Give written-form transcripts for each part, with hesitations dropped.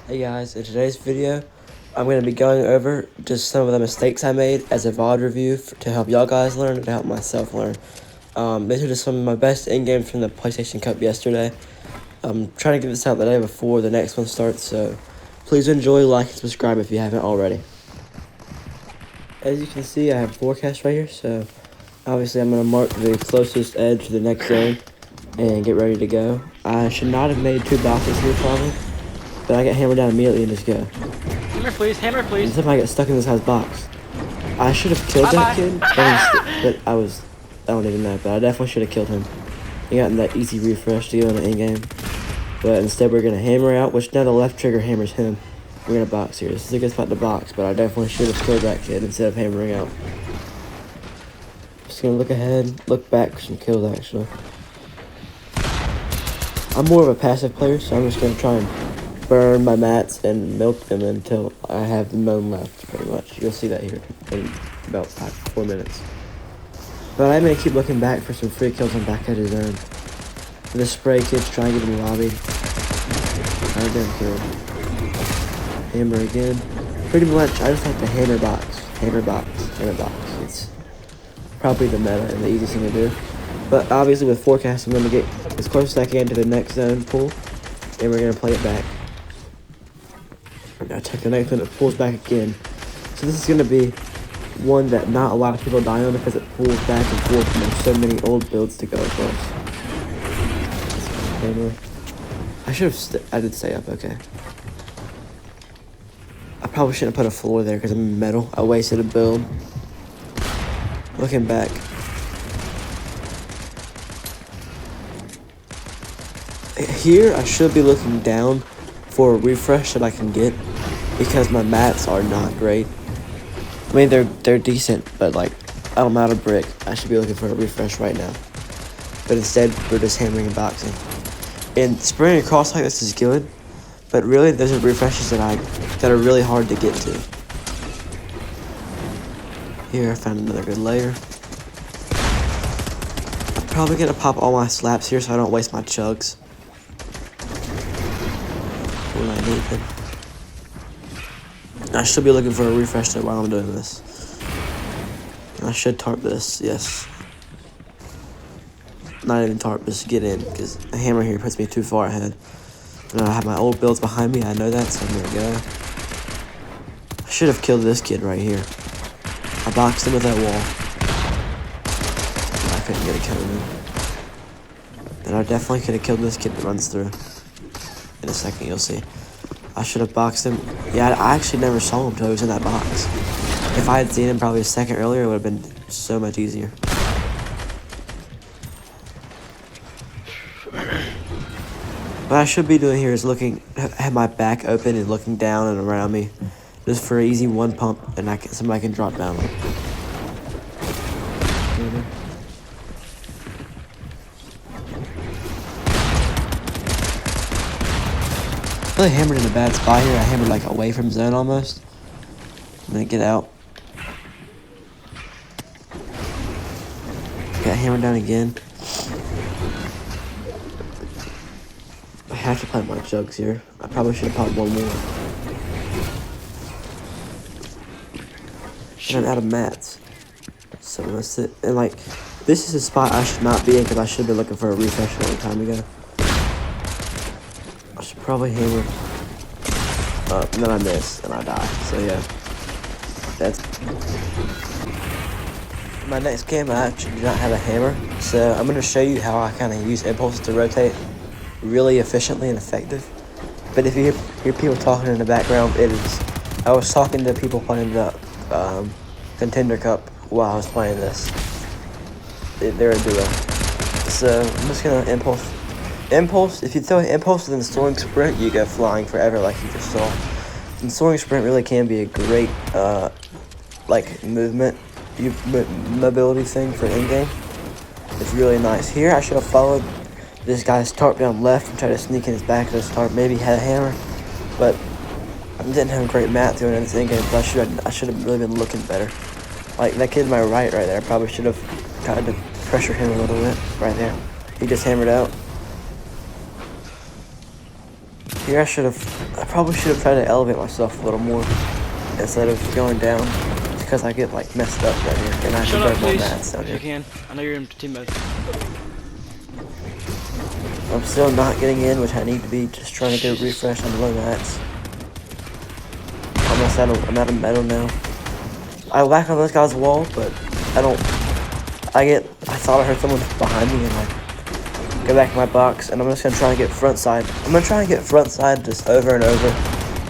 Hey guys, in today's video, I'm going to be going over just some of the mistakes I made as a VOD review to help y'all guys learn and to help myself learn. These are just some of my best in-games from the PlayStation Cup yesterday. I'm trying to get this out the day before the next one starts, so please enjoy, like, and subscribe if you haven't already. As you can see, I have forecast right here, so obviously I'm going to mark the closest edge to the next zone and get ready to go. I should not have made two boxes here probably, but I get hammered down immediately and just go. Hammer please, hammer please. And somehow I get stuck in this guy's box. I should have killed that kid, but I don't even know, but I definitely should have killed him. He got in that easy refresh to go in the in-game. But instead we're going to hammer out, which now the left trigger hammers him. We're going to box here. This is a good spot to box, but I definitely should have killed that kid instead of hammering out. Just going to look ahead, look back for some kills actually. I'm more of a passive player, so I'm just going to try and burn my mats and milk them until I have none left, pretty much. You'll see that here in about 4 minutes. But I'm going to keep looking back for some free kills on back edge of zone. For the spray kids, try and get them lobbied. I didn't kill. Hammer again. Pretty much, I just like to hammer box. Hammer box. Hammer box. It's probably the meta and the easiest thing to do. But obviously with forecast, I'm going to get as close as I can to the next zone pool. And we're going to play it back. I'm going to take the next one, it pulls back again. So this is going to be one that not a lot of people die on because it pulls back and forth and there's so many old builds to go across. I should have, I did stay up, okay. I probably shouldn't have put a floor there because I'm metal. I wasted a build. Looking back. Here, I should be looking down for a refresh that I can get because my mats are not great. I mean, they're decent, but like, I'm out of brick. I should be looking for a refresh right now. But instead, we're just hammering and boxing. And spraying across like this is good, but really, those are refreshes that are really hard to get to. Here, I found another good layer. I'm probably gonna pop all my slaps here so I don't waste my chugs. When I need them. I should be looking for a refresh though while I'm doing this. I should tarp this, yes. Not even tarp, just get in, because a hammer here puts me too far ahead. And I have my old builds behind me, I know that, so I'm gonna go. I should have killed this kid right here. I boxed him with that wall. I couldn't get a kill on him. And I definitely could have killed this kid that runs through. In a second, you'll see. I should have boxed him. Yeah, I actually never saw him until he was in that box. If I had seen him probably a second earlier, it would have been so much easier. What I should be doing here is have my back open and looking down and around me, just for an easy one pump, and somebody can drop down. Really hammered in a bad spot here. I hammered like away from zone almost. I'm gonna get out. Got hammered down again. I have to plant my jugs here. I probably should have popped one more. And I'm out of mats. So I'm gonna sit and like, this is a spot I should not be in because I should have been looking for a refresh a long time ago. I should probably hammer up, and then I miss, and I die. So yeah, that's my next game. I actually do not have a hammer, so I'm going to show you how I kind of use impulses to rotate really efficiently and effective. But if you hear people talking in the background, I was talking to people playing the Contender Cup while I was playing this. They're a duo. So I'm just going to impulse, if you throw an impulse and then soaring sprint, you go flying forever like you just saw. And soaring sprint really can be a great, like, mobility thing for in-game. It's really nice. Here, I should have followed this guy's tarp down left and tried to sneak in his back of his tarp. Maybe he had a hammer, but I didn't have a great mat doing this in-game, so I should have really been looking better. Like, that kid to my right there, I probably should have tried to pressure him a little bit right there. He just hammered out. Here I probably should have tried to elevate myself a little more instead of going down. It's because I get like messed up right here, and I have to Shut up, burn more please. mats down If you here. can. I know you're in team mode. I'm still not getting in, which I need to be. Just trying to get a refresh on low mats. I'm out of metal now. I whack on this guy's wall, but I don't. I thought I heard someone behind me, and I go back in my box, and I'm just gonna try and get front side. I'm gonna try and get front side just over and over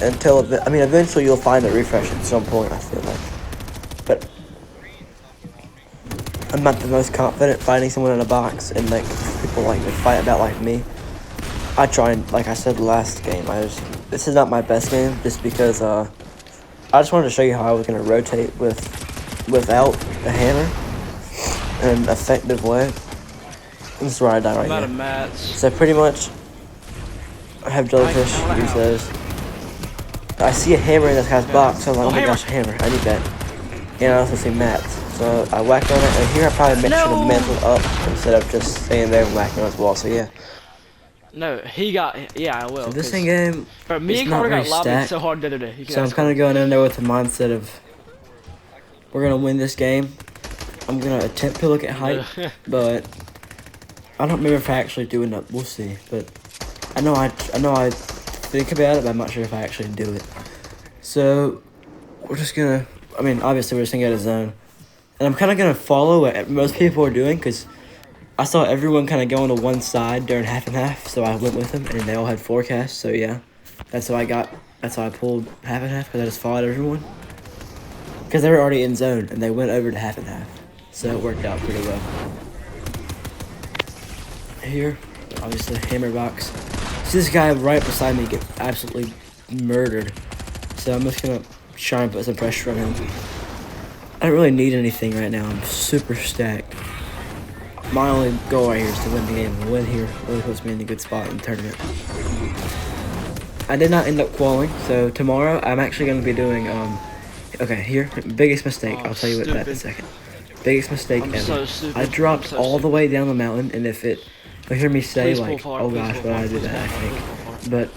until eventually you'll find a refresh at some point. I feel like, but I'm not the most confident finding someone in a box, and like people like to fight about like me. I try and, like I said last game, this is not my best game just because I just wanted to show you how I was gonna rotate without a hammer in an effective way. This is where I die right I'm out of here. mats. So pretty much, I have jellyfish. Use those. I see a hammer in this guy's box, so I'm like, oh my gosh, a hammer! I need that. And I also see mats, so I whack on it. And here I probably should have mantled up instead of just staying there and whacking on his wall. So yeah. No, he got. Yeah, I will. So this game, But me it's and not Carter very got lobbied stacked. so hard the other day. So I'm kind of going in there with the mindset of we're gonna win this game. I'm gonna attempt to look at height, but I don't remember if I actually do enough. We'll see. But I know I think about it, but I'm not sure if I actually do it. So we're just gonna. Obviously we're just gonna get a zone, and I'm kind of gonna follow what most people are doing because I saw everyone kind of going to one side during half and half, so I went with them, and they all had forecasts. So yeah, that's how I pulled half and half because I just followed everyone. Because they were already in zone, and they went over to half and half. So it worked out pretty well. Here, obviously, hammer box. See this guy right beside me get absolutely murdered. So I'm just gonna try and put some pressure on him. I don't really need anything right now. I'm super stacked. My only goal right here is to win the game. The win here really puts me in a good spot in the tournament. I did not end up qualing, so tomorrow I'm actually going to be doing, okay, here, biggest mistake, I'll tell you what that in a second. Biggest mistake ever. I dropped all the way down the mountain, and if you hear me say, like, oh gosh, why did I do that, I think. But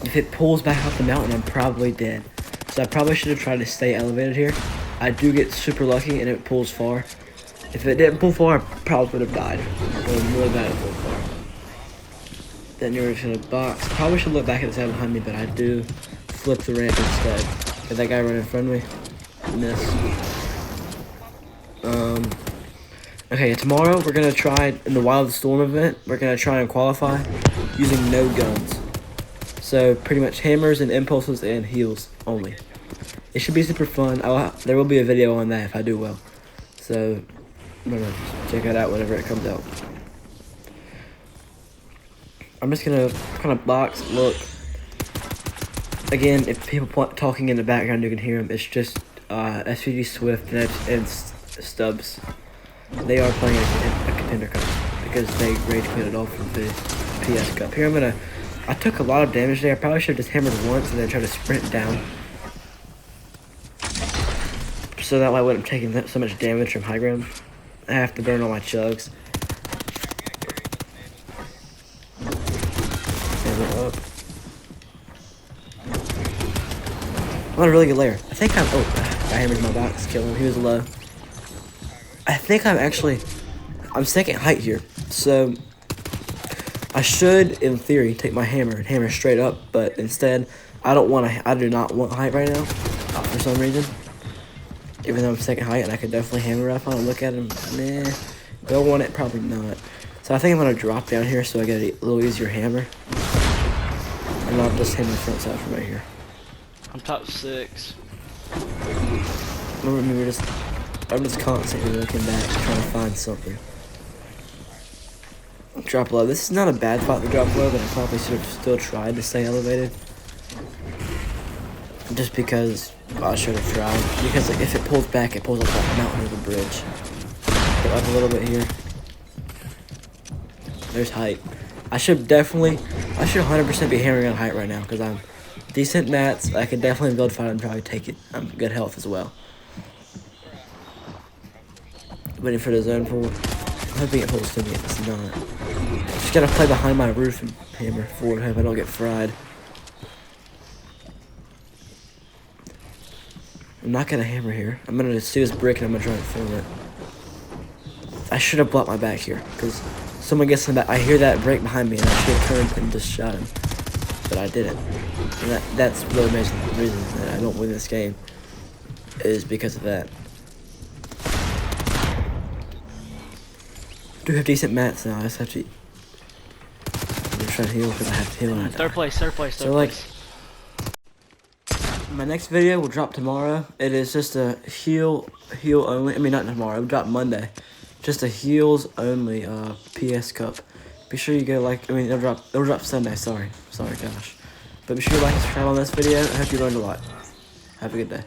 if it pulls back up the mountain, I'm probably dead. So I probably should have tried to stay elevated here. I do get super lucky, and it pulls far. If it didn't pull far, I probably would have died. It was really bad at pull far. Then you're just in a box. Probably should look back at the side behind me, but I do flip the ramp instead. Did that guy run in front of me? Miss. Okay, tomorrow we're gonna try in the Wild Storm event. We're gonna try and qualify using no guns. So pretty much hammers and impulses and heals only. It should be super fun. There will be a video on that if I do well. So I'm gonna check it out whenever it comes out. I'm just gonna kind of box, look. Again, if people talking in the background, you can hear them. It's just SVG Swift and Stubbs. They are playing a contender cup because they rage quit it off from the PS Cup. Here I took a lot of damage there. I probably should have just hammered once and then try to sprint down. So that way I wouldn't have taken so much damage from high ground. I have to burn all my chugs. Up. I'm on a really good layer. I think I hammered my box, kill him. He was low. I think I'm second height here. So I should, in theory, take my hammer and hammer straight up, but instead, I do not want height right now, for some reason. Even though I'm second height and I could definitely hammer up on and look at him. Nah, do I want it? Probably not. So I think I'm gonna drop down here so I get a little easier hammer. And I'll just hammer the front side from right here. I'm top 6. I'm just constantly looking back, trying to find something. Drop low. This is not a bad spot to drop low, but I probably should have still tried to stay elevated. Just because I should have tried. Because like, if it pulls back, it pulls up that mountain or the bridge. Go up a little bit here. There's height. I should 100% be hammering on height right now because I'm decent mats. I could definitely build fight and probably take it. I'm good health as well. Waiting for the zone pull. I'm hoping it pulls to me if it's not. Just gotta play behind my roof and hammer forward. Hope I don't get fried. I'm not gonna hammer here. I'm gonna just do this brick and I'm gonna try and film it. I should have blocked my back here, because someone gets in the back. I hear that break behind me and I should have turned and just shot him. But I didn't. And that's really amazing. The reason that I don't win this game is because of that. I do have decent mats now. I just have to. I'm gonna try to heal because I have to heal. And Third place. So like, my next video will drop tomorrow. It is just a heal only. I mean, not tomorrow. It'll drop Monday. Just a heals only PS Cup. Be sure you go like. I mean, it'll drop Sunday. Sorry, gosh. But be sure you like and subscribe on this video. I hope you learned a lot. Have a good day.